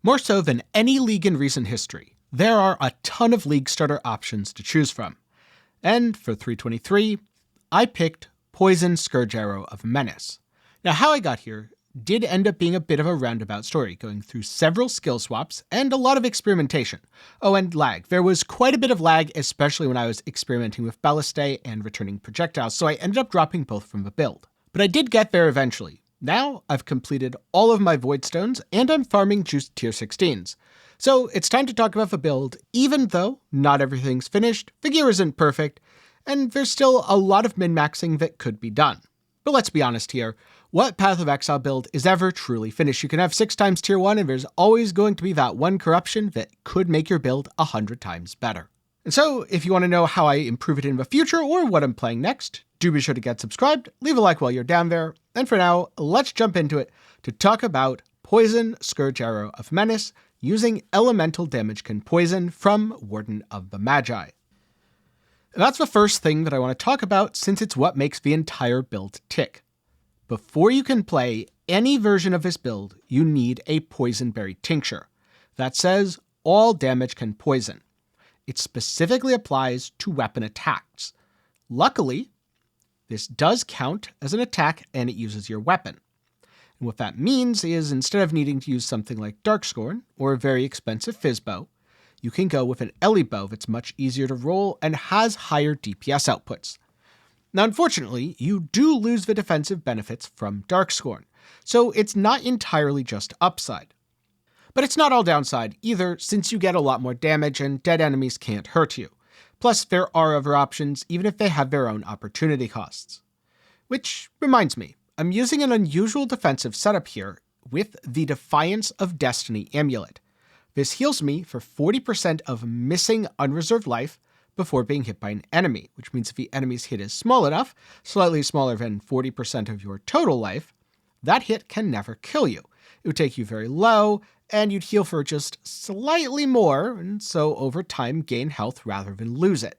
More so than any league in recent history, there are a ton of league starter options to choose from. And for 3.23, I picked Poison Scourge Arrow of Menace. Now how I got here did end up being a bit of a roundabout story, going through several skill swaps and a lot of experimentation. Oh, and lag. There was quite a bit of lag, especially when I was experimenting with Ballistae and returning projectiles, so I ended up dropping both from the build. But I did get there eventually. Now I've completed all of my Void Stones and I'm farming juiced tier 16s. So it's time to talk about the build, even though not everything's finished, the gear isn't perfect, and there's still a lot of min-maxing that could be done. But let's be honest here, what Path of Exile build is ever truly finished? You can have 6 times tier 1 and there's always going to be that one corruption that could make your build 100 times better. And so if you want to know how I improve it in the future or what I'm playing next, do be sure to get subscribed, leave a like while you're down there, and for now, let's jump into it to talk about Poison Scourge Arrow of Menace using Elemental Damage Can Poison from Warden of the Magi. And that's the first thing that I want to talk about since it's what makes the entire build tick. Before you can play any version of this build, you need a Poison Berry Tincture that says all damage can poison. It specifically applies to weapon attacks. Luckily, this does count as an attack and it uses your weapon. And what that means is instead of needing to use something like Darkscorn or a very expensive Fizzbow, you can go with an Ellie bow that's much easier to roll and has higher DPS outputs. Now unfortunately, you do lose the defensive benefits from Darkscorn, so it's not entirely just upside. But it's not all downside either, since you get a lot more damage and dead enemies can't hurt you. Plus, there are other options, even if they have their own opportunity costs. Which reminds me, I'm using an unusual defensive setup here with the Defiance of Destiny amulet. This heals me for 40% of missing unreserved life before being hit by an enemy, which means if the enemy's hit is small enough, slightly smaller than 40% of your total life, that hit can never kill you. It would take you very low, and you'd heal for just slightly more, and so over time gain health rather than lose it.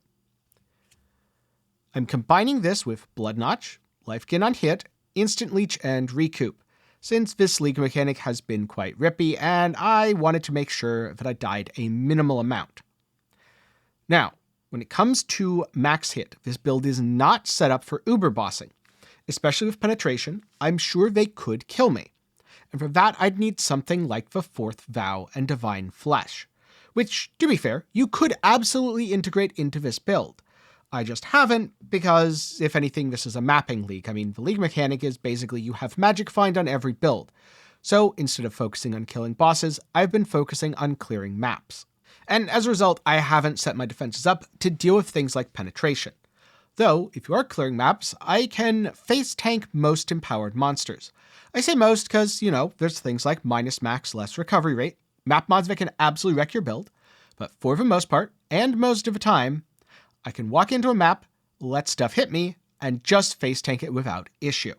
I'm combining this with Blood Notch, Life Gain on Hit, Instant Leech, and Recoup, since this league mechanic has been quite rippy, and I wanted to make sure that I died a minimal amount. Now, when it comes to max hit, this build is not set up for uber bossing. Especially with penetration, I'm sure they could kill me. And for that, I'd need something like the Fourth Vow and Divine Flesh, which, to be fair, you could absolutely integrate into this build. I just haven't, because if anything, this is a mapping league. I mean, the league mechanic is basically you have magic find on every build. So instead of focusing on killing bosses, I've been focusing on clearing maps. And as a result, I haven't set my defenses up to deal with things like penetration. Though, if you are clearing maps, I can face tank most empowered monsters. I say most because, there's things like minus max less recovery rate, map mods that can absolutely wreck your build, but for the most part, and most of the time, I can walk into a map, let stuff hit me, and just face tank it without issue.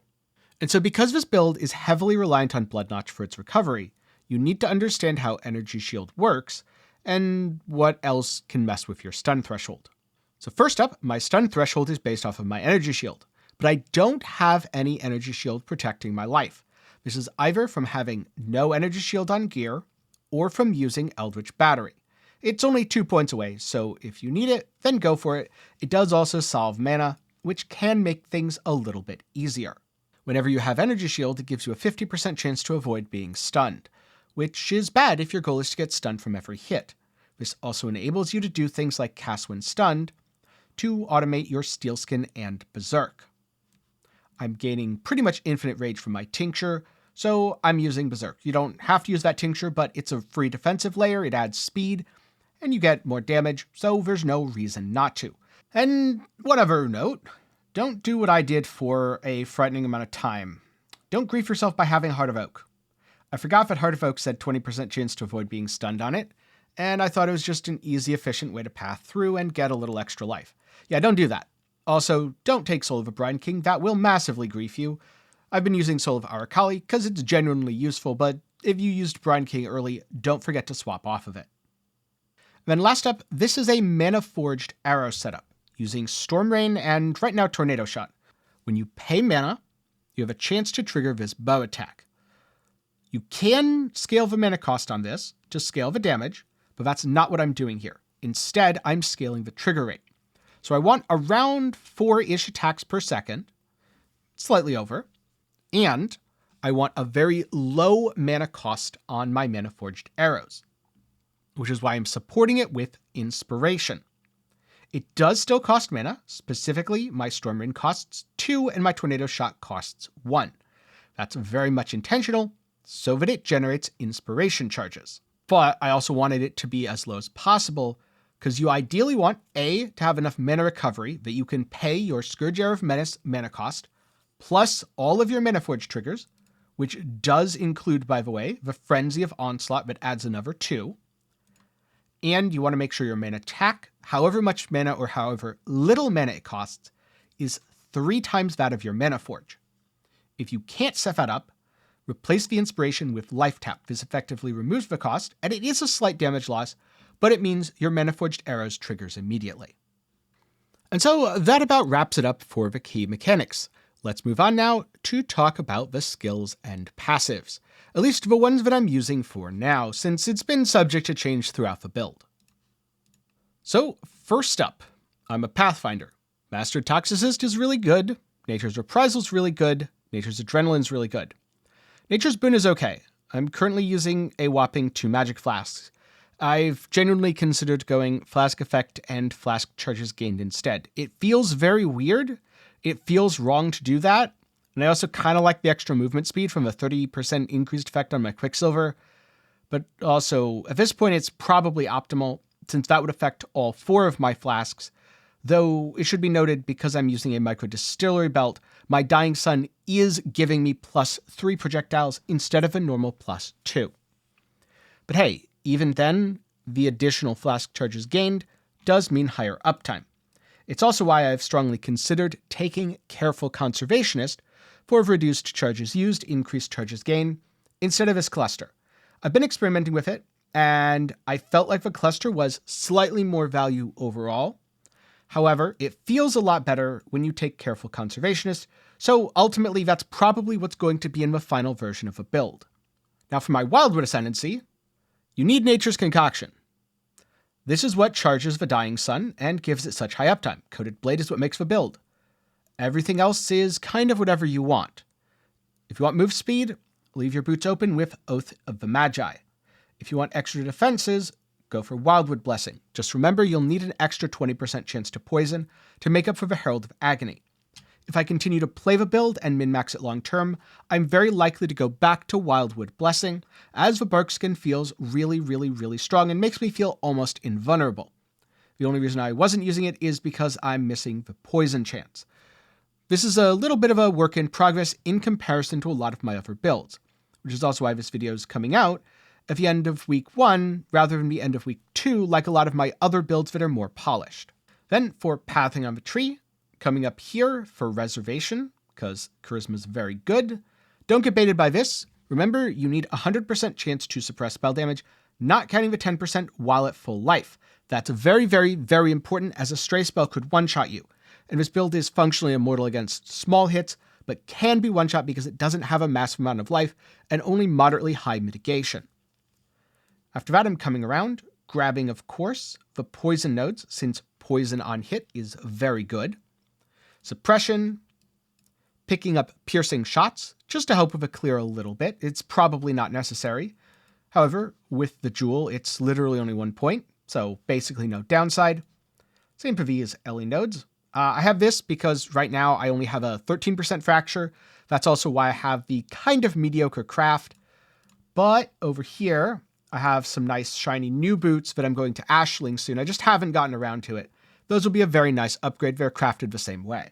And so because this build is heavily reliant on Blood Notch for its recovery, you need to understand how Energy Shield works, and what else can mess with your stun threshold. So first up, my stun threshold is based off of my Energy Shield, but I don't have any Energy Shield protecting my life. This is either from having no Energy Shield on gear, or from using Eldritch Battery. It's only 2 points away, so if you need it, then go for it. It does also solve mana, which can make things a little bit easier. Whenever you have Energy Shield, it gives you a 50% chance to avoid being stunned, which is bad if your goal is to get stunned from every hit. This also enables you to do things like cast when stunned, to automate your Steelskin and Berserk. I'm gaining pretty much infinite rage from my Tincture, so I'm using Berserk. You don't have to use that Tincture, but it's a free defensive layer, it adds speed, and you get more damage, so there's no reason not to. And one other note, don't do what I did for a frightening amount of time. Don't grief yourself by having Heart of Oak. I forgot that Heart of Oak said 20% chance to avoid being stunned on it, and I thought it was just an easy, efficient way to path through and get a little extra life. Yeah, don't do that. Also, don't take Soul of a Brine King, that will massively grief you. I've been using Soul of Aracali because it's genuinely useful, but if you used Brine King early, don't forget to swap off of it. Then last up, this is a Mana Forged arrow setup, using Storm Rain and right now Tornado Shot. When you pay mana, you have a chance to trigger this bow attack. You can scale the mana cost on this to scale the damage, but that's not what I'm doing here. Instead, I'm scaling the trigger rate. So I want around 4-ish attacks per second, slightly over, and I want a very low mana cost on my mana forged arrows, which is why I'm supporting it with inspiration. It does still cost mana. Specifically, my Storm Rain costs 2 and my Tornado Shot costs 1. That's very much intentional so that it generates inspiration charges. But I also wanted it to be as low as possible because you ideally want A, to have enough mana recovery that you can pay your Scourge Arrow of Menace mana cost, plus all of your mana forge triggers, which does include, by the way, the Frenzy of Onslaught that adds another 2. And you want to make sure your mana attack, however much mana or however little mana it costs, is 3 times that of your mana forge. If you can't set that up, replace the inspiration with Life Tap. This effectively removes the cost, and it is a slight damage loss, but it means your mana forged arrows triggers immediately. And so that about wraps it up for the key mechanics. Let's move on now to talk about the skills and passives, at least the ones that I'm using for now, since it's been subject to change throughout the build. So first up, I'm a Pathfinder. Master Toxicist is really good, Nature's Reprisal is really good, Nature's Adrenaline is really good. Nature's Boon is okay. I'm currently using a whopping 2 magic flasks. I've genuinely considered going Flask Effect and Flask Charges Gained instead. It feels very weird. It feels wrong to do that. And I also kind of like the extra movement speed from a 30% increased effect on my Quicksilver. But also, at this point, it's probably optimal, since that would affect all 4 of my flasks. Though it should be noted, because I'm using a micro distillery belt, my Dying Sun is giving me +3 projectiles instead of a normal +2. But hey, even then, the additional flask charges gained does mean higher uptime. It's also why I've strongly considered taking Careful Conservationist for reduced charges used, increased charges gain, instead of this cluster. I've been experimenting with it, and I felt like the cluster was slightly more value overall. However, it feels a lot better when you take Careful Conservationist, so ultimately that's probably what's going to be in the final version of a build. Now for my Wildwood Ascendancy, you need Nature's Concoction. This is what charges the Dying Sun and gives it such high uptime. Coated Blade is what makes the build. Everything else is kind of whatever you want. If you want move speed, leave your boots open with Oath of the Magi. If you want extra defenses, go for Wildwood Blessing. Just remember you'll need an extra 20% chance to poison to make up for the Herald of Agony. If I continue to play the build and min-max it long term, I'm very likely to go back to Wildwood Blessing, as the Bark Skin feels really strong and makes me feel almost invulnerable. The only reason I wasn't using it is because I'm missing the poison chance. This is a little bit of a work in progress in comparison to a lot of my other builds, which is also why this video is coming out at the end of week 1 rather than the end of week 2 like a lot of my other builds that are more polished. Then for Pathing on the Tree, coming up here for Reservation, because Charisma is very good. Don't get baited by this. Remember, you need 100% chance to suppress spell damage, not counting the 10% while at full life. That's very important, as a stray spell could one-shot you. And this build is functionally immortal against small hits, but can be one-shot because it doesn't have a massive amount of life and only moderately high mitigation. After that, I'm coming around, grabbing, of course, the poison nodes, since poison on hit is very good. Suppression, picking up piercing shots, just to help with it clear a little bit. It's probably not necessary. However, with the jewel, it's literally only 1 point, so basically no downside. Same for these Ellie nodes. I have this because right now I only have a 13% fracture. That's also why I have the kind of mediocre craft. But over here, I have some nice shiny new boots that I'm going to Ashling soon. I just haven't gotten around to it. Those will be a very nice upgrade. They're crafted the same way.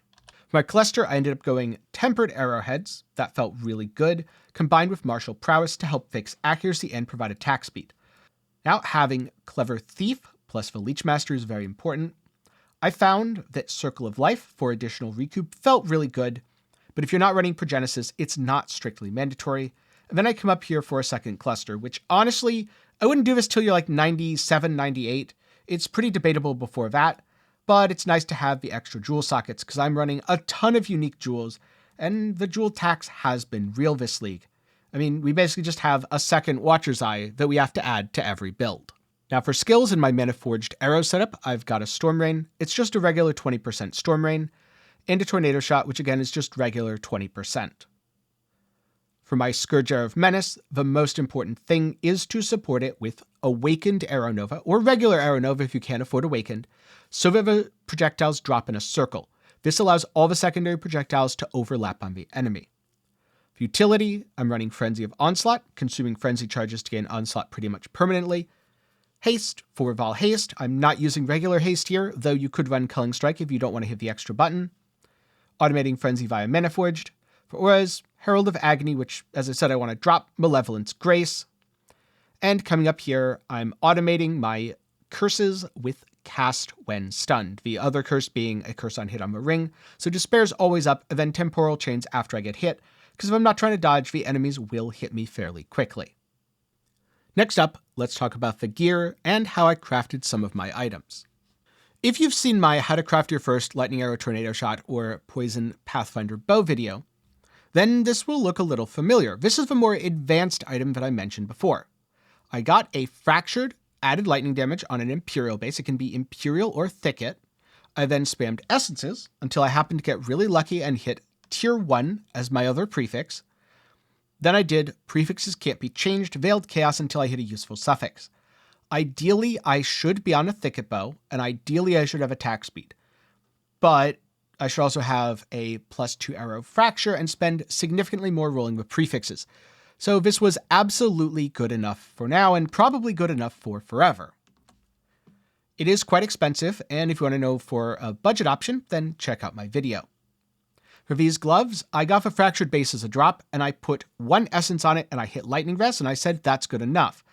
For my cluster, I ended up going Tempered Arrowheads. That felt really good, combined with Martial Prowess to help fix accuracy and provide attack speed. Now, having Clever Thief plus the Leech Master is very important. I found that Circle of Life for additional recoup felt really good, but if you're not running Progenesis, it's not strictly mandatory. And then I come up here for a second cluster, which honestly, I wouldn't do this till you're like 97, 98. It's pretty debatable before that, but it's nice to have the extra jewel sockets because I'm running a ton of unique jewels, and the jewel tax has been real this league. I mean, we basically just have a second Watcher's Eye that we have to add to every build. Now for skills in my Mana Forged Arrow setup, I've got a Storm Rain. It's just a regular 20% Storm Rain, and a Tornado Shot, which again is just regular 20%. For my Scourge Arrow of Menace, the most important thing is to support it with Awakened Arrow Nova, or regular Arrow Nova if you can't afford Awakened, so that the projectiles drop in a circle. This allows all the secondary projectiles to overlap on the enemy. For utility, I'm running Frenzy of Onslaught, consuming Frenzy charges to gain Onslaught pretty much permanently. Haste, for Vol Haste, I'm not using regular Haste here, though you could run Culling Strike if you don't want to hit the extra button. Automating Frenzy via Mana Forged. For auras, Herald of Agony, which, as I said, I want to drop, Malevolence Grace. And coming up here, I'm automating my curses with Cast when stunned, the other curse being a curse on hit on the ring, so Despair's always up, and then Temporal Chains after I get hit, because if I'm not trying to dodge, the enemies will hit me fairly quickly. Next up, let's talk about the gear and how I crafted some of my items. If you've seen my How to Craft Your First Lightning Arrow Tornado Shot or Poison Pathfinder Bow video, then this will look a little familiar. This is the more advanced item that I mentioned before. I got a fractured added lightning damage on an Imperial base. It can be Imperial or Thicket. I then spammed Essences until I happened to get really lucky and hit Tier 1 as my other prefix. Then I did Prefixes Can't Be Changed, Veiled Chaos until I hit a useful suffix. Ideally, I should be on a Thicket Bow, and ideally I should have attack speed. But I should also have a +2 arrow fracture and spend significantly more rolling with prefixes. So this was absolutely good enough for now and probably good enough for forever. It is quite expensive, and if you want to know for a budget option, then check out my video. For these gloves, I got the fractured base as a drop, and I put 1 essence on it, and I hit Lightning Rest, and I said that's good enough.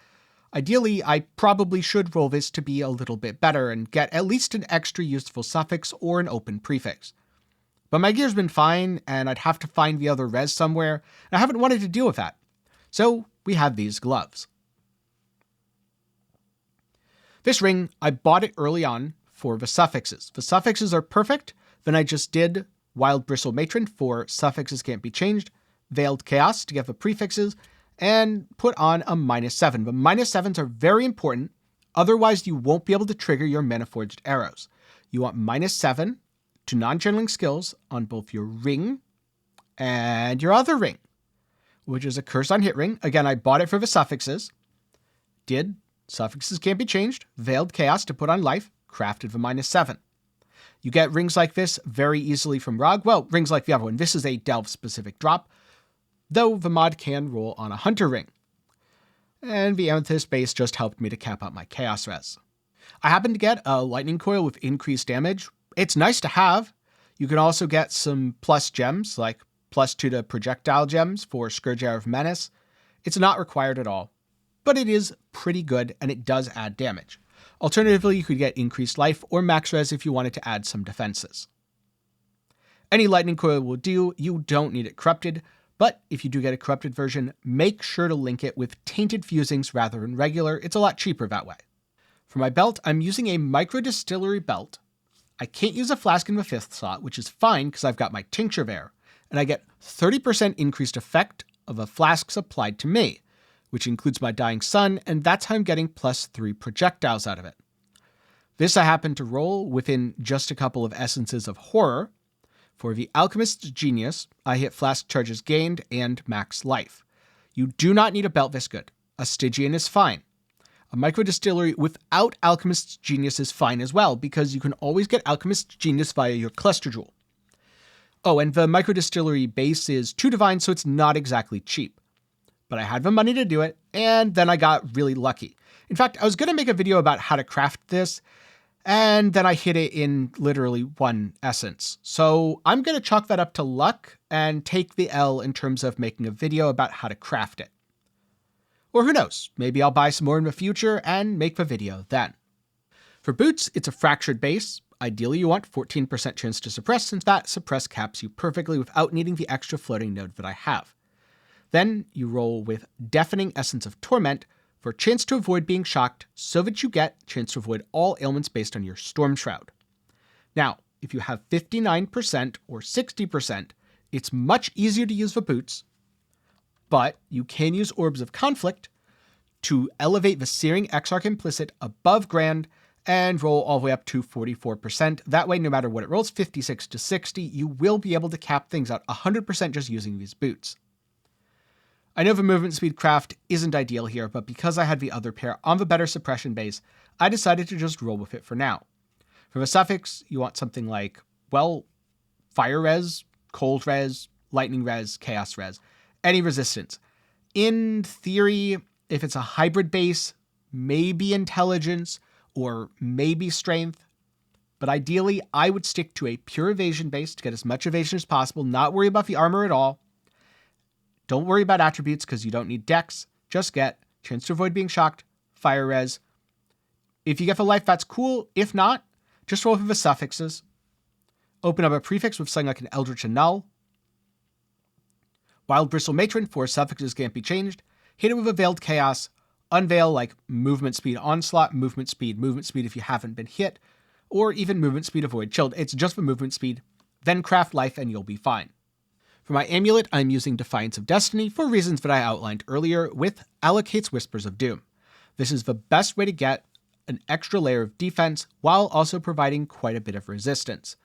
Ideally, I probably should roll this to be a little bit better and get at least an extra useful suffix or an open prefix. But my gear's been fine, and I'd have to find the other res somewhere, and I haven't wanted to deal with that. So we have these gloves. This ring, I bought it early on for the suffixes. The suffixes are perfect. Then I just did Wild Bristle Matron for Suffixes Can't Be Changed, Veiled Chaos to get the prefixes, and put on a -7. The -7s are very important. Otherwise, you won't be able to trigger your Mana Forged arrows. You want -7 to non-channeling skills on both your ring and your other ring, which is a Curse on Hit ring. Again, I bought it for the suffixes. Did Suffixes Can't Be Changed, Veiled Chaos to put on life, crafted the -7. You get rings like this very easily from ROG. Well, rings like the other one. This is a Delve-specific drop, though the mod can roll on a Hunter ring. And the Amethyst base just helped me to cap out my Chaos res. I happen to get a Lightning Coil with increased damage. It's nice to have. You can also get some plus gems, like +2 to projectile gems for Scourge Arrow of Menace. It's not required at all, but it is pretty good and it does add damage. Alternatively, you could get increased life or max res if you wanted to add some defenses. Any Lightning Coil will do. You don't need it corrupted, but if you do get a corrupted version, make sure to link it with tainted fusings rather than regular. It's a lot cheaper that way. For my belt, I'm using a micro distillery belt. I can't use a flask in the 5th slot, which is fine because I've got my tincture there, and I get 30% increased effect of the flasks applied to me, which includes my Dying Sun, and that's how I'm getting +3 projectiles out of it. This I happen to roll within just a couple of essences of horror. For the Alchemist's Genius, I hit flask charges gained and max life. You do not need a belt this good. A Stygian is fine. A micro distillery without Alchemist's Genius is fine as well, because you can always get Alchemist's Genius via your Cluster Jewel. Oh, and the micro distillery base is 2 divine, so it's not exactly cheap. But I had the money to do it, and then I got really lucky. In fact, I was going to make a video about how to craft this, and then I hit it in literally 1 essence. So I'm going to chalk that up to luck and take the L in terms of making a video about how to craft it. Or who knows, maybe I'll buy some more in the future and make the video then. For boots, it's a fractured base. Ideally, you want 14% chance to suppress, since that suppress caps you perfectly without needing the extra floating node that I have. Then you roll with Deafening Essence of Torment for a chance to avoid being shocked, so that you get a chance to avoid all ailments based on your Storm Shroud. Now, if you have 59% or 60%, it's much easier to use the boots, but you can use Orbs of Conflict to elevate the Searing Exarch Implicit above Grand and roll all the way up to 44%. That way, no matter what it rolls, 56 to 60, you will be able to cap things out 100% just using these boots. I know the movement speed craft isn't ideal here, but because I had the other pair on the better suppression base, I decided to just roll with it for now. For the suffix, you want something like, well, fire res, cold res, lightning res, chaos res, any resistance. In theory, if it's a hybrid base, maybe intelligence or maybe strength, but ideally I would stick to a pure evasion base to get as much evasion as possible, not worry about the armor at all. Don't worry about attributes because you don't need dex, just get chance to avoid being shocked, fire res. If you get the life, that's cool. If not, just roll for the suffixes. Open up a prefix with something like an Eldritch Annul. Wild Bristle Matron, 4 suffixes can't be changed. Hit it with a Veiled Chaos. Unveil like movement speed onslaught, movement speed if you haven't been hit, or even movement speed avoid chilled. It's just the movement speed. Then craft life and you'll be fine. For my amulet, I'm using Defiance of Destiny for reasons that I outlined earlier with Allocates Whispers of Doom. This is the best way to get an extra layer of defense while also providing quite a bit of resistance.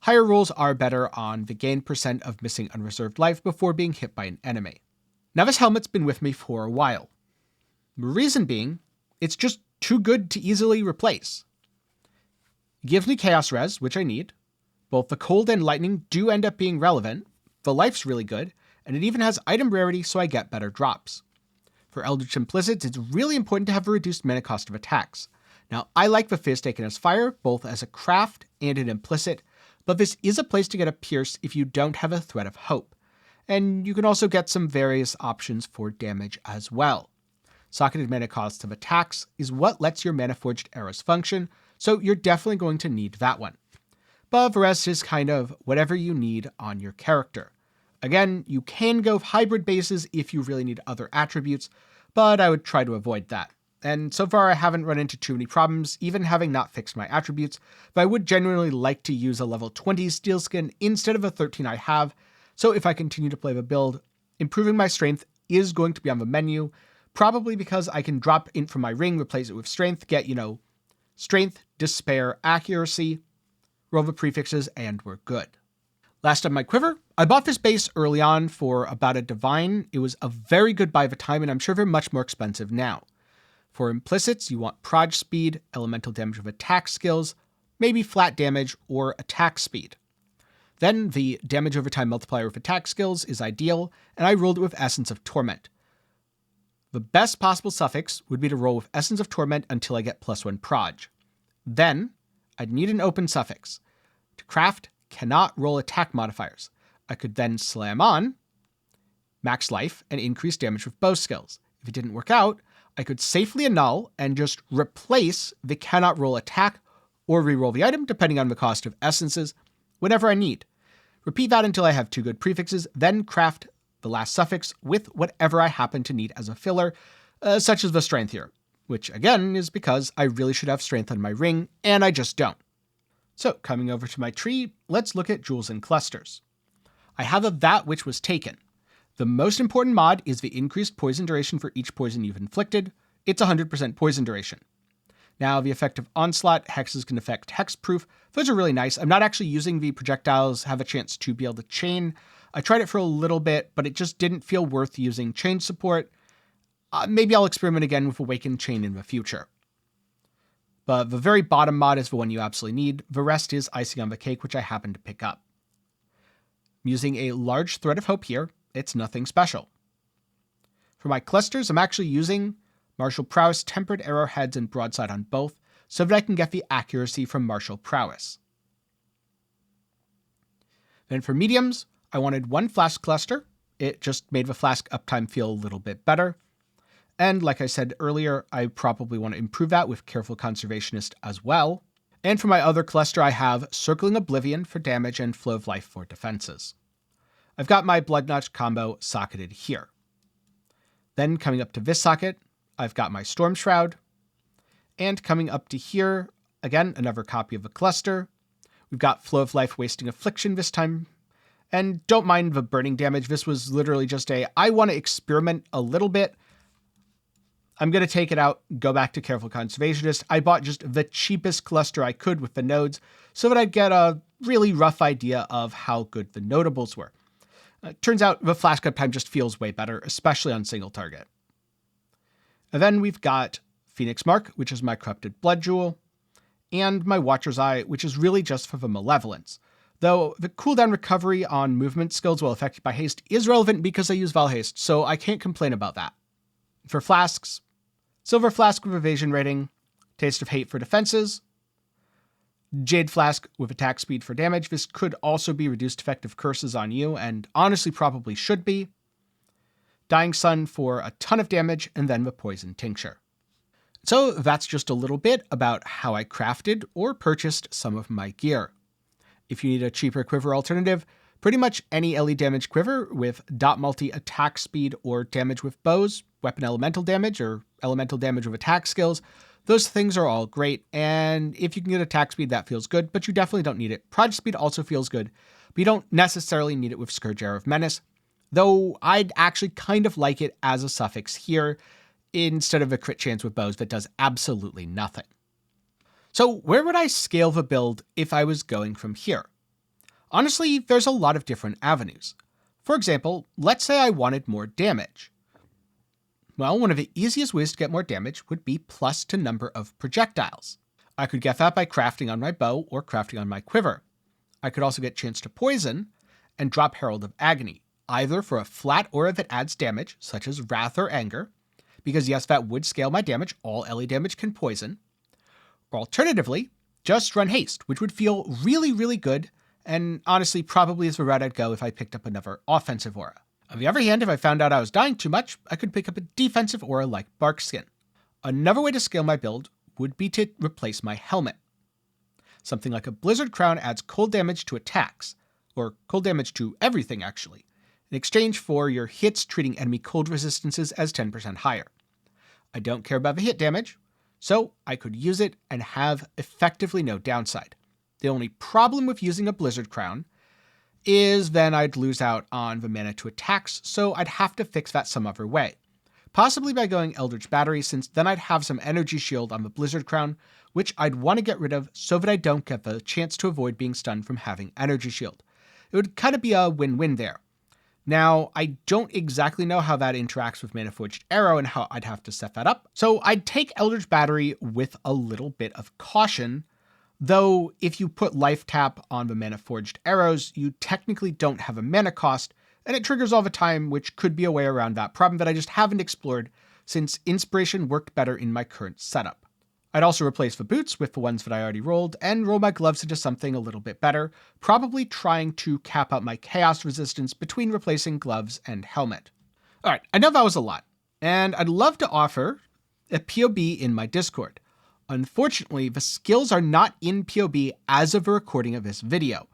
Higher rolls are better on the gain % of missing unreserved life before being hit by an enemy. Now this helmet's been with me for a while. The reason being, it's just too good to easily replace. It gives me Chaos Res, which I need. Both the cold and lightning do end up being relevant. The life's really good, and it even has item rarity so I get better drops. For Eldritch Implicits, it's really important to have a reduced mana cost of attacks. Now, I like the Fizz taken as fire, both as a craft and an implicit, but this is a place to get a Pierce if you don't have a Thread of Hope. And you can also get some various options for damage as well. Socketed mana cost of attacks is what lets your Mana Forged arrows function, so you're definitely going to need that one. But the rest is kind of whatever you need on your character. Again, you can go hybrid bases if you really need other attributes, but I would try to avoid that. And so far I haven't run into too many problems, even having not fixed my attributes, but I would genuinely like to use a level 20 steel skin instead of a 13 I have, so if I continue to play the build, improving my strength is going to be on the menu, probably because I can drop int from my ring, replace it with strength, get, strength, despair, accuracy, roll the prefixes, and we're good. Last up my quiver, I bought this base early on for about a divine. It was a very good buy of a time, and I'm sure they're much more expensive now. For implicits, you want proj speed, elemental damage with attack skills, maybe flat damage, or attack speed. Then the damage over time multiplier with attack skills is ideal, and I rolled it with Essence of Torment. The best possible suffix would be to roll with Essence of Torment until I get +1 proj. Then, I'd need an open suffix. To craft, cannot roll attack modifiers. I could then slam on, max life, and increase damage with bow skills. If it didn't work out, I could safely annul and just replace the cannot roll attack or reroll the item, depending on the cost of essences, whenever I need. Repeat that until I have 2 good prefixes, then craft the last suffix with whatever I happen to need as a filler, such as the strength here, which again is because I really should have strength on my ring, and I just don't. So coming over to my tree, let's look at jewels and clusters. I have a That Which Was Taken. The most important mod is the increased poison duration for each poison you've inflicted. It's 100% poison duration. Now, the effect of Onslaught, hexes can affect hexproof. Those are really nice. I'm not actually using the projectiles, have a chance to be able to chain. I tried it for a little bit, but it just didn't feel worth using chain support. Maybe I'll experiment again with Awakened Chain in the future. But the very bottom mod is the one you absolutely need. The rest is icing on the cake, which I happen to pick up. I'm using a large Thread of Hope here. It's nothing special. For my clusters, I'm actually using Martial Prowess, Tempered Arrowheads, and Broadside on both, so that I can get the accuracy from Martial Prowess. Then for mediums, I wanted 1 flask cluster. It just made the flask uptime feel a little bit better. And like I said earlier, I probably want to improve that with Careful Conservationist as well. And for my other cluster, I have Circling Oblivion for damage and Flow of Life for defenses. I've got my Blood Notch combo socketed here. Then coming up to this socket, I've got my Storm Shroud. And coming up to here, again, another copy of the cluster. We've got Flow of Life, Wasting Affliction this time. And don't mind the burning damage. This was literally just I want to experiment a little bit. I'm going to take it out, go back to Careful Conservationist. I bought just the cheapest cluster I could with the nodes so that I'd get a really rough idea of how good the notables were. Turns out the flash uptime just feels way better, especially on single target. And then we've got Phoenix Mark, which is my Corrupted Blood Jewel, and my Watcher's Eye, which is really just for the Malevolence. Though the cooldown recovery on movement skills while affected by haste is relevant because I use Val Haste, so I can't complain about that. For flasks, Silver Flask with Evasion rating, Taste of Hate for defenses, Jade Flask with attack speed for damage. This could also be reduced effective curses on you, and honestly probably should be. Dying Sun for a ton of damage, and then the Poison Tincture. So that's just a little bit about how I crafted or purchased some of my gear. If you need a cheaper quiver alternative, pretty much any LE damage quiver with dot multi attack speed or damage with bows, weapon elemental damage, or elemental damage with attack skills, those things are all great, and if you can get attack speed, that feels good, but you definitely don't need it. Project speed also feels good, but you don't necessarily need it with Scourge Arrow of Menace, though I'd actually kind of like it as a suffix here, instead of a crit chance with bows that does absolutely nothing. So where would I scale the build if I was going from here? Honestly, there's a lot of different avenues. For example, let's say I wanted more damage. Well, one of the easiest ways to get more damage would be plus to number of projectiles. I could get that by crafting on my bow or crafting on my quiver. I could also get chance to poison and drop Herald of Agony, either for a flat aura that adds damage, such as Wrath or Anger, because yes, that would scale my damage, all LE damage can poison, or alternatively, just run haste, which would feel really, really good, and honestly probably is the route I'd go if I picked up another offensive aura. On the other hand, if I found out I was dying too much, I could pick up a defensive aura like Barkskin. Another way to scale my build would be to replace my helmet. Something like a Blizzard Crown adds cold damage to attacks, or cold damage to everything actually, in exchange for your hits treating enemy cold resistances as 10% higher. I don't care about the hit damage, so I could use it and have effectively no downside. The only problem with using a Blizzard Crown is then I'd lose out on the mana to attacks, so I'd have to fix that some other way. Possibly by going Eldritch Battery, since then I'd have some energy shield on the Blizzard Crown, which I'd want to get rid of so that I don't get the chance to avoid being stunned from having energy shield. It would kind of be a win-win there. Now, I don't exactly know how that interacts with Mana Forged Arrow and how I'd have to set that up, so I'd take Eldritch Battery with a little bit of caution. Though, if you put Life Tap on the Mana Forged Arrows, you technically don't have a mana cost, and it triggers all the time, which could be a way around that problem that I just haven't explored, since Inspiration worked better in my current setup. I'd also replace the boots with the ones that I already rolled, and roll my gloves into something a little bit better, probably trying to cap out my chaos resistance between replacing gloves and helmet. Alright, I know that was a lot, and I'd love to offer a POB in my Discord. Unfortunately, the skills are not in POB as of the recording of this video.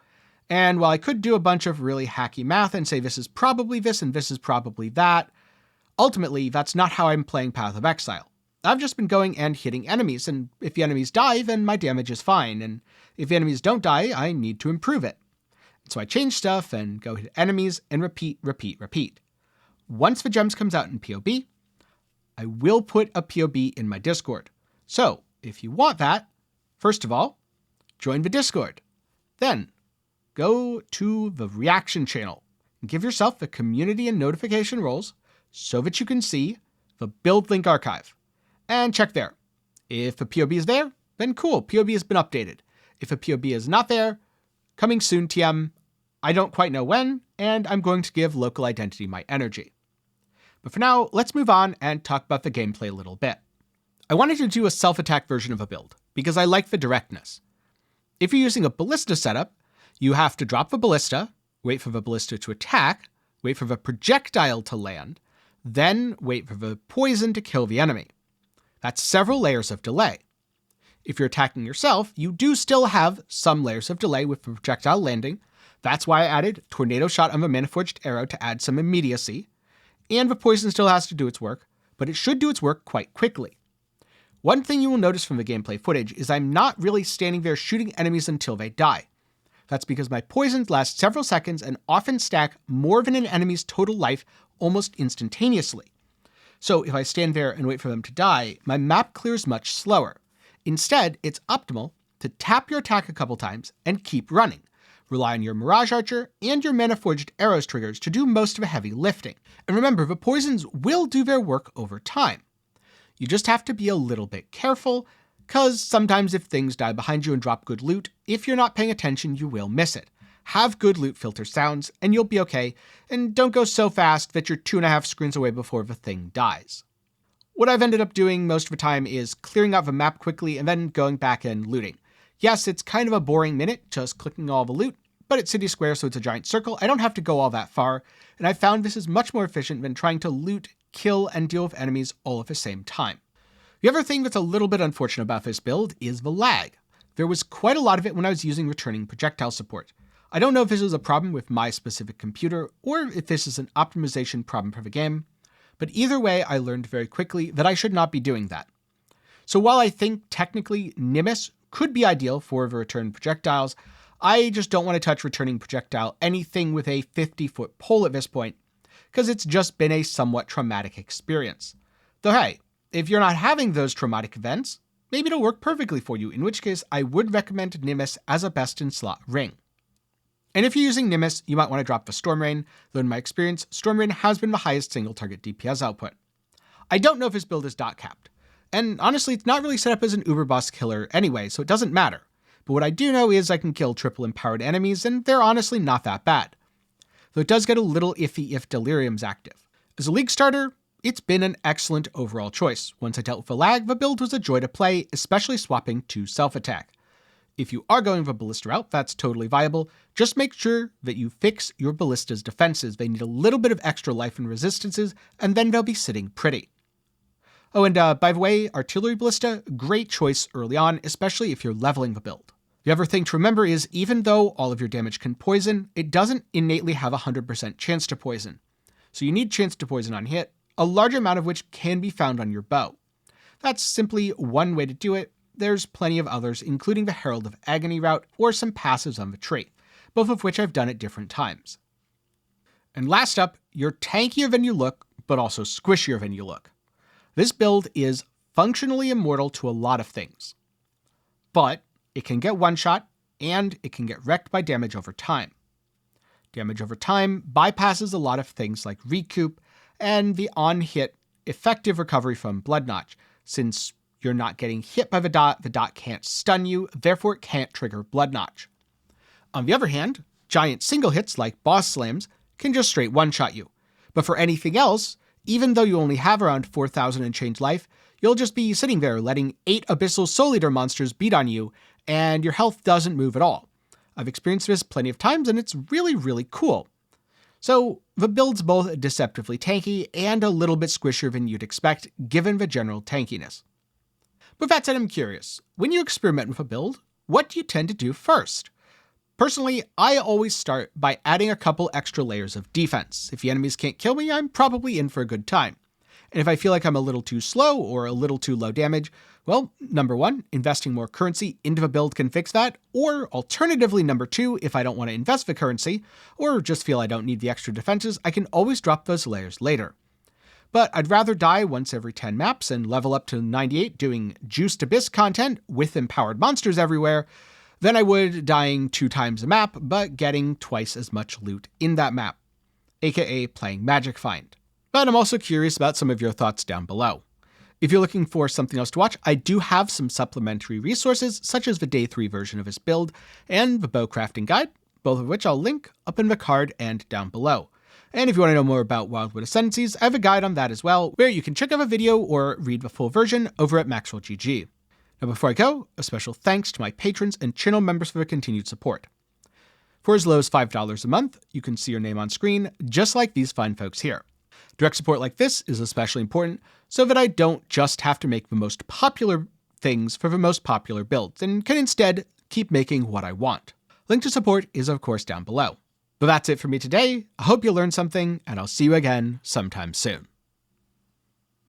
And while I could do a bunch of really hacky math and say this is probably this and this is probably that, ultimately that's not how I'm playing Path of Exile. I've just been going and hitting enemies, and if the enemies die, then my damage is fine, and if the enemies don't die, I need to improve it. So I change stuff and go hit enemies and repeat, repeat, repeat. Once the gems comes out in POB, I will put a POB in my Discord. So, if you want that, first of all, join the Discord. Then, go to the reaction channel and give yourself the community and notification roles so that you can see the build link archive. And check there. If a POB is there, then cool, POB has been updated. If a POB is not there, coming soon TM, I don't quite know when, and I'm going to give local identity my energy. But for now, let's move on and talk about the gameplay a little bit. I wanted to do a self-attack version of a build, because I like the directness. If you're using a ballista setup, you have to drop the ballista, wait for the ballista to attack, wait for the projectile to land, then wait for the poison to kill the enemy. That's several layers of delay. If you're attacking yourself, you do still have some layers of delay with the projectile landing. That's why I added Tornado Shot on the Mana Forged Arrow to add some immediacy. And the poison still has to do its work, but it should do its work quite quickly. One thing you will notice from the gameplay footage is I'm not really standing there shooting enemies until they die. That's because my poisons last several seconds and often stack more than an enemy's total life almost instantaneously. So if I stand there and wait for them to die, my map clears much slower. Instead, it's optimal to tap your attack a couple times and keep running. Rely on your Mirage Archer and your Mana Forged Arrows triggers to do most of the heavy lifting. And remember, the poisons will do their work over time. You just have to be a little bit careful, because sometimes if things die behind you and drop good loot, if you're not paying attention, you will miss it. Have good loot filter sounds, and you'll be okay, and don't go so fast that you're 2.5 screens away before the thing dies. What I've ended up doing most of the time is clearing out the map quickly and then going back and looting. Yes, it's kind of a boring minute just clicking all the loot, but it's City Square, so it's a giant circle. I don't have to go all that far, and I found this is much more efficient than trying to loot, kill, and deal with enemies all at the same time. The other thing that's a little bit unfortunate about this build is the lag. There was quite a lot of it when I was using returning projectile support. I don't know if this is a problem with my specific computer or if this is an optimization problem for the game, but either way I learned very quickly that I should not be doing that. So while I think technically Nimbus could be ideal for the return projectiles, I just don't want to touch returning projectile anything with a 50-foot pole at this point, because it's just been a somewhat traumatic experience. Though hey, if you're not having those traumatic events, maybe it'll work perfectly for you, in which case I would recommend Nimbus as a best-in-slot ring. And if you're using Nimbus, you might want to drop the Storm Rain, though in my experience, Storm Rain has been the highest single target DPS output. I don't know if his build is dot capped, and honestly it's not really set up as an uber boss killer anyway, so it doesn't matter. But what I do know is I can kill triple empowered enemies, and they're honestly not that bad. Though it does get a little iffy if Delirium's active. As a League starter, it's been an excellent overall choice. Once I dealt with the lag, the build was a joy to play, especially swapping to self-attack. If you are going the Ballista route, that's totally viable. Just make sure that you fix your Ballista's defenses. They need a little bit of extra life and resistances, and then they'll be sitting pretty. Oh, and by the way, Artillery Ballista, great choice early on, especially if you're leveling the build. The other thing to remember is even though all of your damage can poison, it doesn't innately have a 100% chance to poison. So you need chance to poison on hit, a large amount of which can be found on your bow. That's simply one way to do it. There's plenty of others, including the Herald of Agony route or some passives on the tree, both of which I've done at different times. And last up, you're tankier than you look, but also squishier than you look. This build is functionally immortal to a lot of things, but it can get one-shot, and it can get wrecked by damage over time. Damage over time bypasses a lot of things like recoup and the on-hit effective recovery from Blood Notch. Since you're not getting hit by the dot can't stun you, therefore it can't trigger Blood Notch. On the other hand, giant single hits like boss slams can just straight one-shot you. But for anything else, even though you only have around 4,000 and change life, you'll just be sitting there letting 8 Abyssal Soul Eater monsters beat on you, and your health doesn't move at all. I've experienced this plenty of times, and it's really, really cool. So the build's both deceptively tanky and a little bit squishier than you'd expect, given the general tankiness. But that said, I'm curious, when you experiment with a build, what do you tend to do first? Personally, I always start by adding a couple extra layers of defense. If the enemies can't kill me, I'm probably in for a good time. And if I feel like I'm a little too slow or a little too low damage, well, number one, investing more currency into the build can fix that, or alternatively, number two, if I don't want to invest the currency, or just feel I don't need the extra defenses, I can always drop those layers later. But I'd rather die once every 10 maps and level up to 98 doing Juiced Abyss content with empowered monsters everywhere than I would dying 2 times a map, but getting twice as much loot in that map, aka playing Magic Find. But I'm also curious about some of your thoughts down below. If you're looking for something else to watch, I do have some supplementary resources, such as the Day 3 version of this build and the bow crafting guide, both of which I'll link up in the card and down below. And if you want to know more about Wildwood Ascendancies, I have a guide on that as well, where you can check out a video or read the full version over at Maxwell GG. Now before I go, a special thanks to my patrons and channel members for their continued support. For as low as $5 a month, you can see your name on screen, just like these fine folks here. Direct support like this is especially important so that I don't just have to make the most popular things for the most popular builds and can instead keep making what I want. Link to support is of course down below. But that's it for me today. I hope you learned something, and I'll see you again sometime soon.